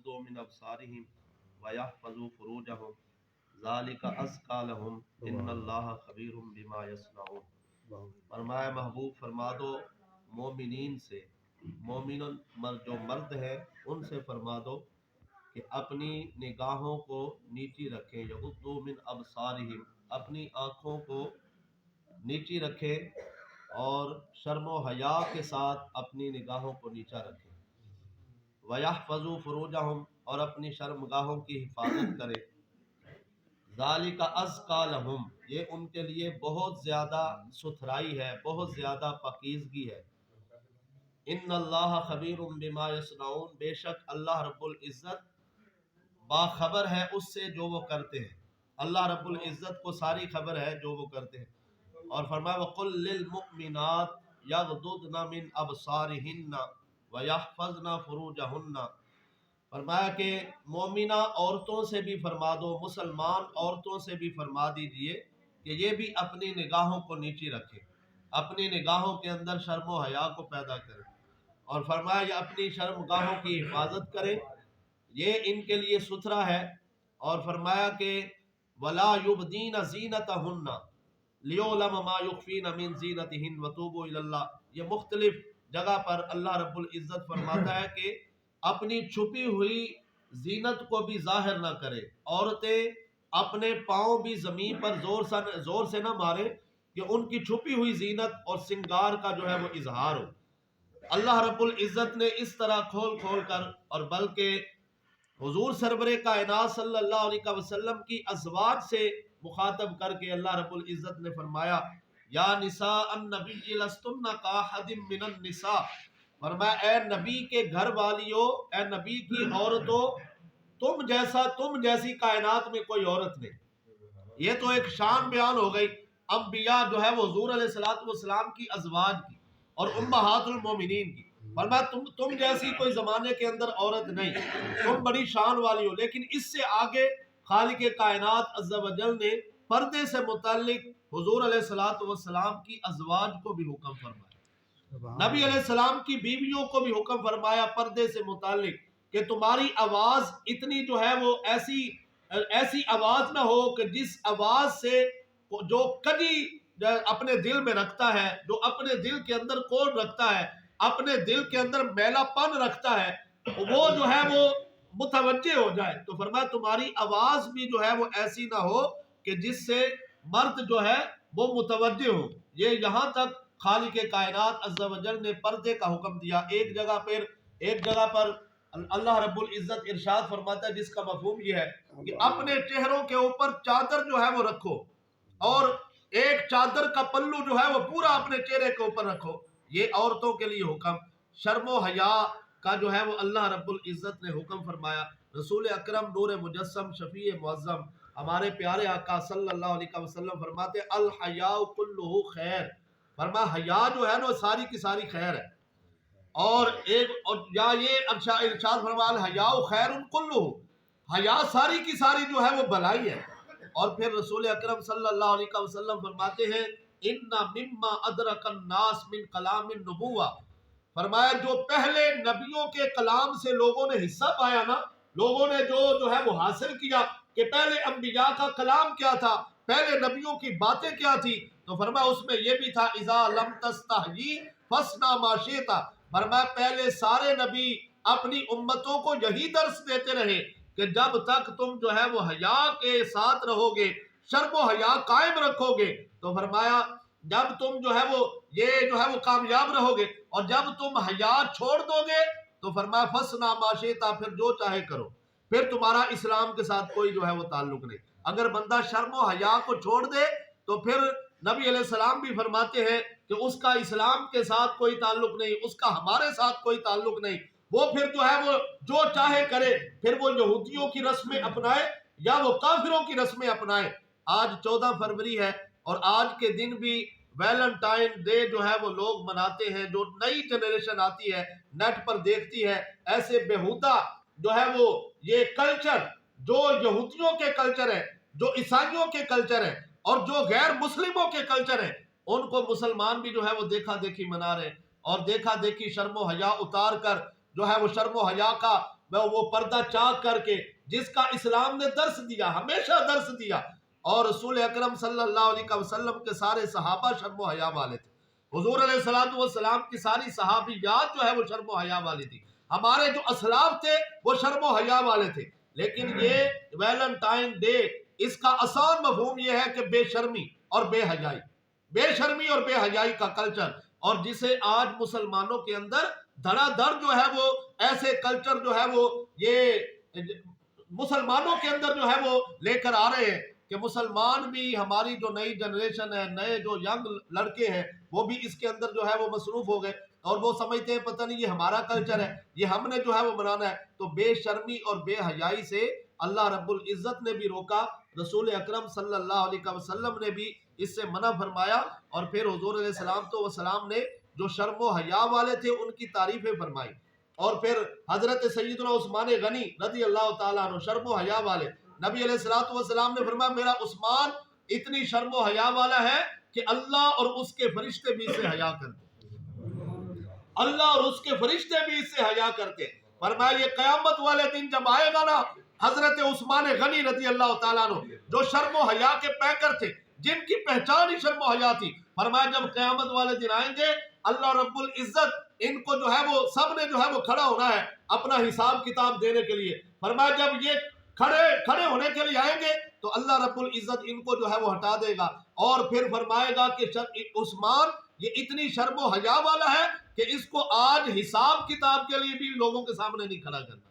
یغضوا من ابصارہم ویحفظوا فروجہم ذالک ازکی لہم ان اللہ خبیر بما یصنعون۔ فرمایا محبوب فرما دو مومنین سے، مومن جو مرد ہیں ان سے فرما دو کہ اپنی نگاہوں کو نیچی رکھیں، یغضوا من ابصارہم، اپنی آنکھوں کو نیچی رکھیں اور شرم و حیا کے ساتھ اپنی نگاہوں کو نیچا رکھیں، وَيَحْفَظُوا فُرُوجَهُمْ، اور اپنی شرمگاہوں کی حفاظت کریں، ذَلِكَ أَزْكَىٰ لَهُمْ، یہ ان کے لیے بہت زیادہ ستھرائی ہے، بہت زیادہ پاکیزگی ہے۔ ان اللہ خبیر بما یصنعون، بے شک اللہ رب العزت باخبر ہے اس سے جو وہ کرتے ہیں، اللہ رب العزت کو ساری خبر ہے جو وہ کرتے ہیں۔ اور فرمایا وَقُلْ لِلْمُؤْمِنَاتِ يَغْضُضْنَ مِنْ أَبْصَارِهِنَّ وَيَحْفَظْنَ فُرُوجَهُنَّ، فرمایا کہ مومنہ عورتوں سے بھی فرما دو، مسلمان عورتوں سے بھی فرما دیجئے کہ یہ بھی اپنی نگاہوں کو نیچی رکھیں، اپنی نگاہوں کے اندر شرم و حیا کو پیدا کریں، اور فرمایا یہ اپنی شرمگاہوں کی حفاظت کریں، یہ ان کے لیے ستھرا ہے۔ اور فرمایا کہ وَلَا يُبْدِينَ زِينَتَهُنَّ لِيُعْلَمَ مَا يُخْفِينَ مِن زِينَتِهِنَّ وَتُوبُوا إِلَى اللَّهِ، یہ مختلف جگہ پر اللہ رب العزت فرماتا ہے کہ اپنی چھپی ہوئی زینت کو بھی ظاہر نہ کرے، عورتیں اپنے پاؤں بھی زمین پر زور سے نہ مارے کہ ان کی چھپی ہوئی زینت اور سنگار کا جو ہے وہ اظہار ہو۔ اللہ رب العزت نے اس طرح کھول کھول کر، اور بلکہ حضور سرور کائنات صلی اللہ علیہ وسلم کی ازواج سے مخاطب کر کے اللہ رب العزت نے فرمایا یا نساء النبی لستن کاحد من النساء، فرمایا اے نبی کے گھر والیو، اے نبی کی عورتوں، تم جیسی کائنات میں کوئی عورت نہیں۔ یہ تو ایک شان بیان ہو گئی انبیاء جو ہے وہ حضور علیہ السلام کی ازواج کی اور امہات المومنین کی، فرمایا تم جیسی کوئی زمانے کے اندر عورت نہیں، تم بڑی شان والی ہو۔ لیکن اس سے آگے خالق کائنات عز و جل نے پردے سے متعلق حضور علیہ السلام کی ازواج کو بھی حکم فرمایا، نبی علیہ السلام کی بیویوں کو بھی حکم فرمایا پردے سے متعلق کہ تمہاری آواز اتنی جو ہے وہ ایسی آواز نہ ہو کہ جس آواز سے جو کبھی اپنے دل میں رکھتا ہے، جو اپنے دل کے اندر کوڑ رکھتا ہے، اپنے دل کے اندر میلا پن رکھتا ہے، وہ جو ہے وہ متوجہ ہو جائے۔ تو فرمایا تمہاری آواز بھی جو ہے وہ ایسی نہ ہو کہ جس سے مرد جو ہے وہ متوجہ ہو۔ یہ یہاں تک خالق کائنات عز و جل نے پردے کا حکم دیا۔ ایک جگہ پر اللہ رب العزت ارشاد فرماتا ہے جس کا مفہوم یہ ہے کہ اپنے چہروں کے اوپر چادر جو ہے وہ رکھو، اور ایک چادر کا پلو جو ہے وہ پورا اپنے چہرے کے اوپر رکھو۔ یہ عورتوں کے لیے حکم، شرم و حیا کا جو ہے وہ اللہ رب العزت نے حکم فرمایا۔ رسول اکرم نور مجسم شفیع معظم ہمارے پیارے آقا صلی اللہ علیہ وسلم فرماتے الحیاء کلہ خیر، فرمایا حیا جو ہے نا ساری کی ساری خیر ہے، اور یہ ارشاد فرمایا الحیاء خیر کلہ، حیا ساری کی ساری جو ہے وہ بھلائی ہے۔ اور پھر رسول اکرم صلی اللہ علیہ وسلم فرماتے ہیں ان مما ادرک الناس من کلام النبوہ، فرمایا جو پہلے نبیوں کے کلام سے لوگوں نے حصہ پایا نا، لوگوں نے جو ہے وہ حاصل کیا کہ پہلے انبیاء کا کلام کیا تھا، پہلے نبیوں کی باتیں کیا تھی، تو فرمایا اس میں یہ بھی تھا اذا لم تستحیی فاصنع ما شئت، فرمایا پہلے سارے نبی اپنی امتوں کو یہی درس دیتے رہے کہ جب تک تم جو ہے وہ حیا کے ساتھ رہو گے، شرم و حیا قائم رکھو گے، تو فرمایا جب تم جو ہے وہ کامیاب رہو گے، اور جب تم حیا چھوڑ دو گے تو فرمایا فَاصْنَعْ مَا شِئْتَ، پھر جو چاہے کرو، پھر تمہارا اسلام کے ساتھ کوئی جو ہے وہ تعلق نہیں۔ اگر بندہ شرم و حیا کو چھوڑ دے تو پھر نبی علیہ السلام بھی فرماتے ہیں کہ اس کا اسلام کے ساتھ کوئی تعلق نہیں، اس کا ہمارے ساتھ کوئی تعلق نہیں، وہ پھر جو ہے وہ جو چاہے کرے، پھر وہ یہودیوں کی رسمیں اپنائے یا وہ کافروں کی رسمیں اپنائے۔ آج 14 فروری ہے، اور آج کے دن بھی ویلنٹائن ڈے جو ہے وہ لوگ مناتے ہیں، جو نئی جنریشن آتی ہے نیٹ پر دیکھتی ہے ایسے بیہودہ جو ہے وہ یہ کلچر، جو یہودیوں کے کلچر ہیں، جو عیسائیوں کے کلچر ہیں، اور جو غیر مسلموں کے کلچر ہیں، ان کو مسلمان بھی جو ہے وہ دیکھا دیکھی منا رہے ہیں، اور دیکھا دیکھی شرم و حیا اتار کر جو ہے وہ شرم و حیا کا وہ پردہ چاک کر کے، جس کا اسلام نے درس دیا، ہمیشہ درس دیا. اور رسول اکرم صلی اللہ علیہ وسلم کے سارے صحابہ شرم و حیا والے تھے. حضور علیہ الصلوۃ والسلام کی ساری صحابیات جو ہے وہ شرم و حیا والی تھی. ہمارے جو اسلاف تھے وہ شرم و حیا والے تھے. لیکن یہ ویلنٹائن ڈے، اس کا آسان مفہوم یہ ہے کہ بے شرمی اور بے حیائی، بے شرمی اور بے حیائی کا کلچر، اور جسے آج مسلمانوں کے اندر دھڑا دھڑ جو ہے وہ ایسے کلچر جو ہے وہ یہ مسلمانوں کے اندر جو ہے وہ لے کر آ رہے ہیں کہ مسلمان بھی، ہماری جو نئی جنریشن ہے، نئے جو ینگ لڑکے ہیں، وہ بھی اس کے اندر جو ہے وہ مصروف ہو گئے، اور وہ سمجھتے ہیں پتہ نہیں یہ ہمارا کلچر ہے، یہ ہم نے جو ہے وہ منانا ہے. تو بے شرمی اور بے حیائی سے اللہ رب العزت نے بھی روکا، رسول اکرم صلی اللہ علیہ وسلم نے بھی اس سے منع فرمایا. اور پھر حضور علیہ السلام نے جو شرم و حیا والے تھے ان کی تعریفیں فرمائی. اور پھر حضرت سیدنا عثمان غنی رضی اللہ تعالیٰ عنہ شرم و حیا والے، نبی علیہ الصلوۃ والسلام نے فرمایا میرا عثمان اتنی شرم و حیا والا ہے کہ اللہ اور اس کے فرشتے بھی اس سے حیا کرتے، اللہ اور اس کے فرشتے بھی اس سے حیا کرتے. فرمایا یہ قیامت والے دن جب آئے گا نا، حضرت عثمان غنی رضی اللہ تعالیٰ عنہ جو شرم و حیا کے پیکر تھے، جن کی پہچان ہی شرم و حیا تھی، فرمایا جب قیامت والے دن آئیں گے اللہ رب العزت ان کو جو ہے وہ سب نے جو ہے وہ کھڑا ہونا ہے اپنا حساب کتاب دینے کے لیے. فرمایا جب یہ کھڑے ہونے کے لیے آئیں گے تو اللہ رب العزت ان کو جو ہے وہ ہٹا دے گا، اور پھر فرمائے گا کہ عثمان یہ اتنی شرم و حیا والا ہے کہ اس کو آج حساب کتاب کے لیے بھی لوگوں کے سامنے نہیں کھڑا کرنا.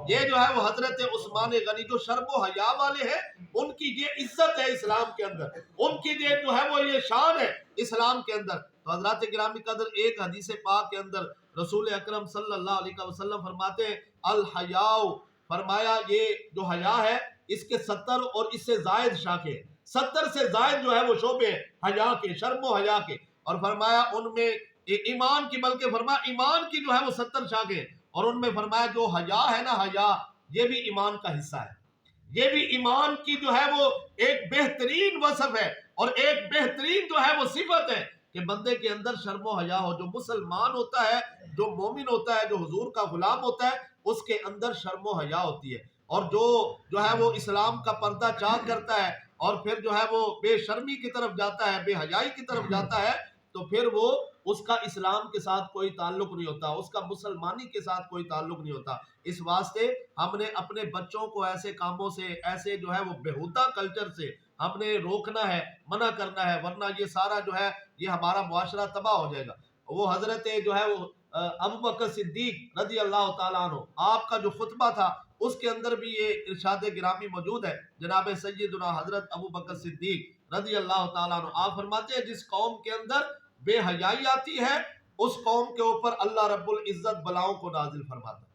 یہ جو ہے وہ حضرت عثمان غنی جو شرم و حیا والے ہیں، ان کی یہ عزت ہے اسلام کے اندر، ان کی یہ جو ہے وہ یہ شان ہے اسلام کے اندر. تو حضرات گرامی قدر ایک حدیث پاک کے اندر رسول اکرم صلی اللہ علیہ وسلم فرماتے ہیں الحیاء، فرمایا یہ جو حیا ہے اس کے 70 اور اس سے زائد شاخیں، 70 سے زائد جو ہے وہ شعبے ہیں حیا کے، شرم و حیا کے. اور فرمایا ان میں ایمان کی، بلکہ فرمایا ایمان کی جو ہے وہ 70 شاخیں، اور ان میں فرمایا جو حیا ہے نا، حیا یہ بھی ایمان کا حصہ ہے، یہ بھی ایمان کی جو ہے وہ ایک بہترین وصف ہے اور ایک بہترین جو ہے وہ صفت ہے کہ بندے کے اندر شرم و حیا ہو. جو مسلمان ہوتا ہے، جو مومن ہوتا ہے، جو حضور کا غلام ہوتا ہے، اس کے اندر شرم و حیا ہوتی ہے. اور جو ہے وہ اسلام کا پردہ چاک کرتا ہے اور پھر جو ہے وہ بے شرمی کی طرف جاتا ہے، بے حیائی کی طرف جاتا ہے، تو پھر وہ اس کا اسلام کے ساتھ کوئی تعلق نہیں ہوتا، اس کا مسلمانی کے ساتھ کوئی تعلق نہیں ہوتا. اس واسطے ہم نے اپنے بچوں کو ایسے کاموں سے، ایسے جو ہے وہ بیہودہ کلچر سے ہم نے روکنا ہے، منع کرنا ہے، ورنہ یہ سارا جو ہے یہ ہمارا معاشرہ تباہ ہو جائے گا. وہ حضرت جو ہے وہ ابو بکر صدیق رضی اللہ تعالیٰ عنہ، آپ کا جو خطبہ تھا اس کے اندر بھی یہ ارشاد گرامی موجود ہے. جناب سیدنا حضرت ابو بکر صدیق رضی اللہ تعالیٰ عنہ آپ فرماتے ہیں جس قوم کے اندر بے حیائی آتی ہے اس قوم کے اوپر اللہ رب العزت بلاؤں کو نازل فرماتا ہے.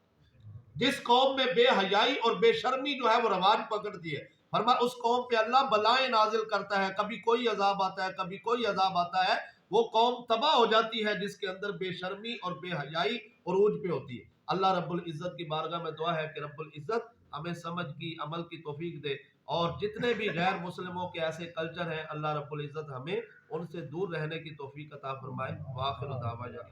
جس قوم میں بے حیائی اور بے شرمی جو ہے وہ رواج پکڑتی ہے، فرمایا اس قوم پہ اللہ بلائیں نازل کرتا ہے، کبھی کوئی عذاب آتا ہے، کبھی کوئی عذاب آتا ہے. وہ قوم تباہ ہو جاتی ہے جس کے اندر بے شرمی اور بے حیائی عروج پہ ہوتی ہے. اللہ رب العزت کی بارگاہ میں دعا ہے کہ رب العزت ہمیں سمجھ کی، عمل کی توفیق دے، اور جتنے بھی غیر مسلموں کے ایسے کلچر ہیں اللہ رب العزت ہمیں ان سے دور رہنے کی توفیق عطا فرمائے. وآخر دعوانا